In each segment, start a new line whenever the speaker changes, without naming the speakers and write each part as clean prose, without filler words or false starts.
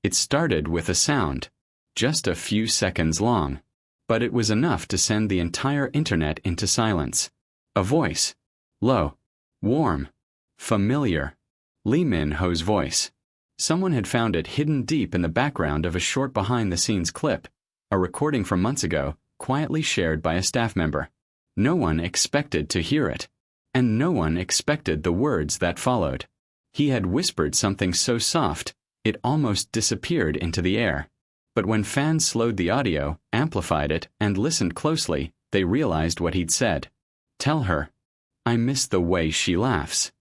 It started with a sound, just a few seconds long, but it was enough to send the entire internet into silence. A voice. Low. Warm. Familiar. Lee Min-ho's voice. Someone had found it hidden deep in the background of a short behind-the-scenes clip, a recording from months ago, quietly shared by a staff member. No one expected to hear it, and no one expected the words that followed. He had whispered something so soft, it almost disappeared into the air. But when fans slowed the audio, amplified it, and listened closely, they realized what he'd said. Tell her, I miss the way she laughs.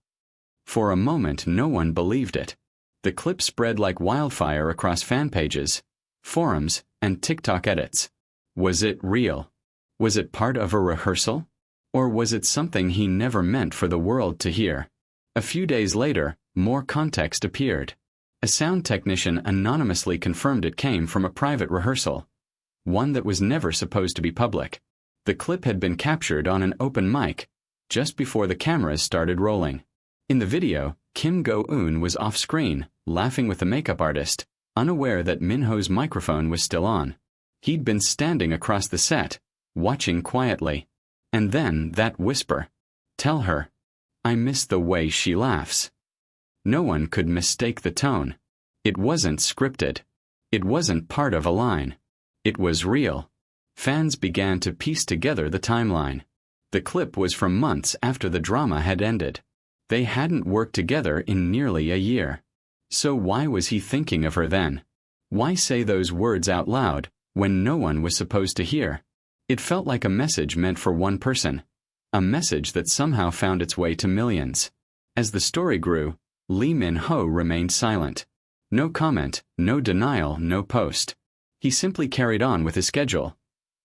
For a moment, no one believed it. The clip spread like wildfire across fan pages, forums, and TikTok edits. Was it real? Was it part of a rehearsal? Or was it something he never meant for the world to hear? A few days later, more context appeared. A sound technician anonymously confirmed it came from a private rehearsal, one that was never supposed to be public. The clip had been captured on an open mic, just before the cameras started rolling. In the video, Kim Go-eun was off-screen, laughing with the makeup artist, unaware that Min-ho's microphone was still on. He'd been standing across the set, watching quietly. And then that whisper. Tell her, I miss the way she laughs. No one could mistake the tone. It wasn't scripted. It wasn't part of a line. It was real. Fans began to piece together the timeline. The clip was from months after the drama had ended. They hadn't worked together in nearly a year. So why was he thinking of her then? Why say those words out loud, when no one was supposed to hear? It felt like a message meant for one person. A message that somehow found its way to millions. As the story grew, Lee Min-ho remained silent. No comment, no denial, no post. He simply carried on with his schedule.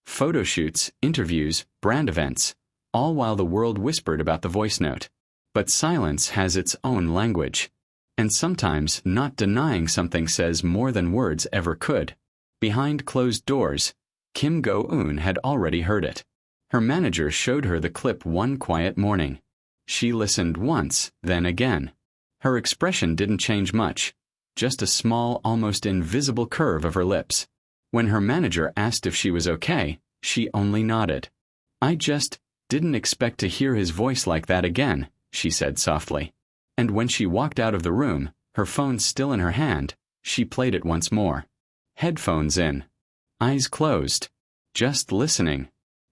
Photo shoots, interviews, brand events, all while the world whispered about the voice note. But silence has its own language. And sometimes not denying something says more than words ever could. Behind closed doors, Kim Go-eun had already heard it. Her manager showed her the clip one quiet morning. She listened once, then again. Her expression didn't change much, just a small, almost invisible curve of her lips. When her manager asked if she was okay, she only nodded. I just didn't expect to hear his voice like that again, she said softly. And when she walked out of the room, her phone still in her hand, she played it once more. Headphones in. Eyes closed. Just listening.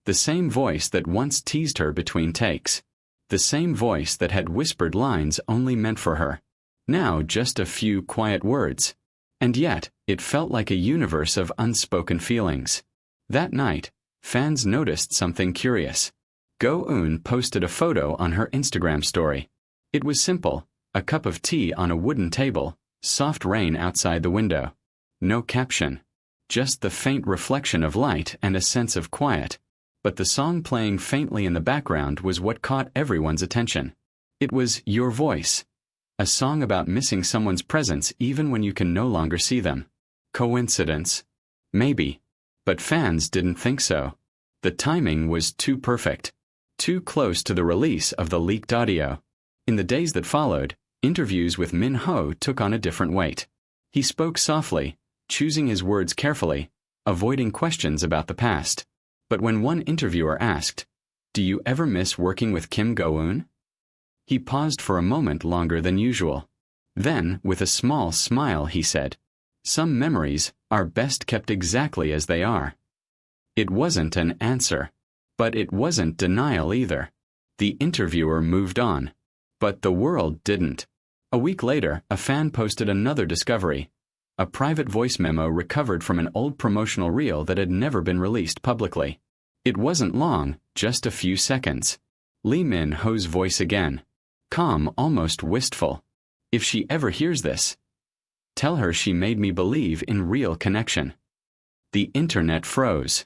The same voice that once teased her between takes. The same voice that had whispered lines only meant for her. Now just a few quiet words. And yet, it felt like a universe of unspoken feelings. That night, fans noticed something curious. Go-eun posted a photo on her Instagram story. It was simple, a cup of tea on a wooden table, soft rain outside the window. No caption. Just the faint reflection of light and a sense of quiet. But the song playing faintly in the background was what caught everyone's attention. It was Your Voice. A song about missing someone's presence even when you can no longer see them. Coincidence? Maybe. But fans didn't think so. The timing was too perfect. Too close to the release of the leaked audio. In the days that followed, interviews with Min-ho took on a different weight. He spoke softly, choosing his words carefully, avoiding questions about the past. But when one interviewer asked, "Do you ever miss working with Kim Go-eun?" he paused for a moment longer than usual. Then, with a small smile, he said, "Some memories are best kept exactly as they are." It wasn't an answer. But it wasn't denial either. The interviewer moved on. But the world didn't. A week later, a fan posted another discovery. A private voice memo recovered from an old promotional reel that had never been released publicly. It wasn't long, just a few seconds. Lee Min-ho's voice again. Calm, almost wistful. If she ever hears this, tell her she made me believe in real connection. The internet froze.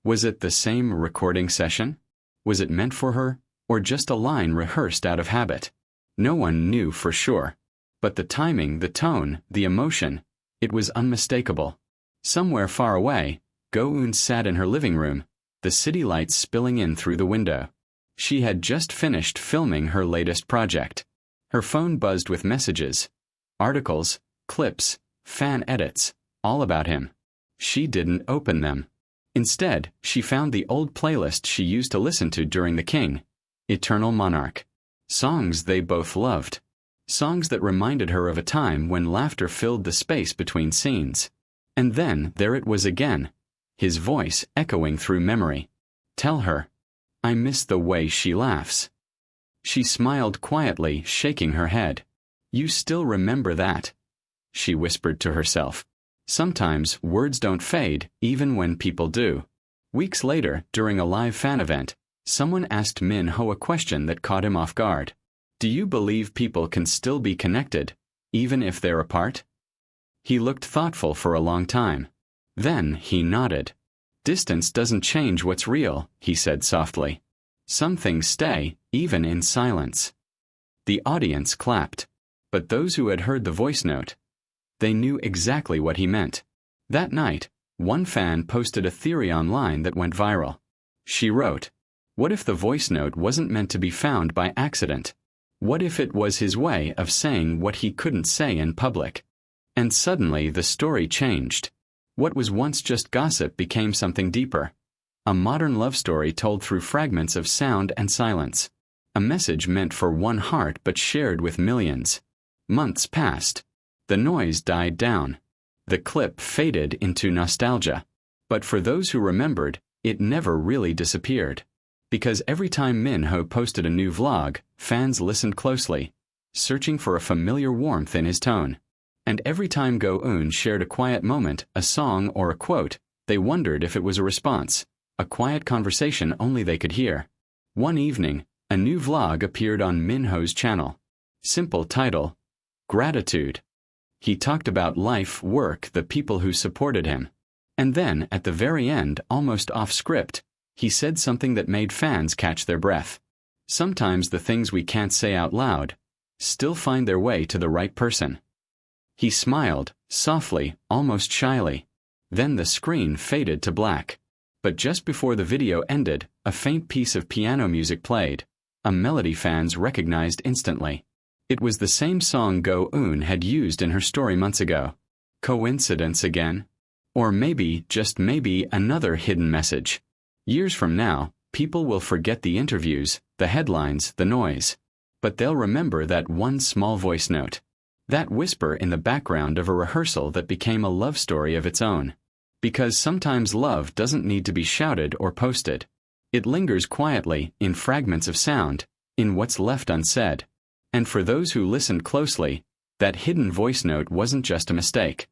Was it the same recording session? Was it meant for her, or just a line rehearsed out of habit? No one knew for sure. But the timing, the tone, the emotion, it was unmistakable. Somewhere far away, Go-eun sat in her living room, the city lights spilling in through the window. She had just finished filming her latest project. Her phone buzzed with messages, articles, clips, fan edits, all about him. She didn't open them. Instead, she found the old playlist she used to listen to during The King, Eternal Monarch. Songs they both loved. Songs that reminded her of a time when laughter filled the space between scenes. And then there it was again, his voice echoing through memory. Tell her. I miss the way she laughs. She smiled quietly, shaking her head. You still remember that? She whispered to herself. Sometimes words don't fade, even when people do. Weeks later, during a live fan event, someone asked Min Ho a question that caught him off guard. Do you believe people can still be connected, even if they're apart? He looked thoughtful for a long time. Then he nodded. Distance doesn't change what's real, he said softly. Some things stay, even in silence. The audience clapped. But those who had heard the voice note, they knew exactly what he meant. That night, one fan posted a theory online that went viral. She wrote, "What if the voice note wasn't meant to be found by accident? What if it was his way of saying what he couldn't say in public?" And suddenly the story changed. What was once just gossip became something deeper. A modern love story told through fragments of sound and silence. A message meant for one heart but shared with millions. Months passed. The noise died down. The clip faded into nostalgia. But for those who remembered, it never really disappeared. Because every time Min Ho posted a new vlog, fans listened closely, searching for a familiar warmth in his tone. And every time Go-eun shared a quiet moment, a song or a quote, they wondered if it was a response, a quiet conversation only they could hear. One evening, a new vlog appeared on Min Ho's channel. Simple title, Gratitude. He talked about life, work, the people who supported him. And then, at the very end, almost off script, he said something that made fans catch their breath. Sometimes the things we can't say out loud still find their way to the right person. He smiled, softly, almost shyly. Then the screen faded to black. But just before the video ended, a faint piece of piano music played. A melody fans recognized instantly. It was the same song Go-eun had used in her story months ago. Coincidence again? Or maybe, just maybe, another hidden message. Years from now, people will forget the interviews, the headlines, the noise. But they'll remember that one small voice note. That whisper in the background of a rehearsal that became a love story of its own. Because sometimes love doesn't need to be shouted or posted. It lingers quietly, in fragments of sound, in what's left unsaid. And for those who listened closely, that hidden voice note wasn't just a mistake.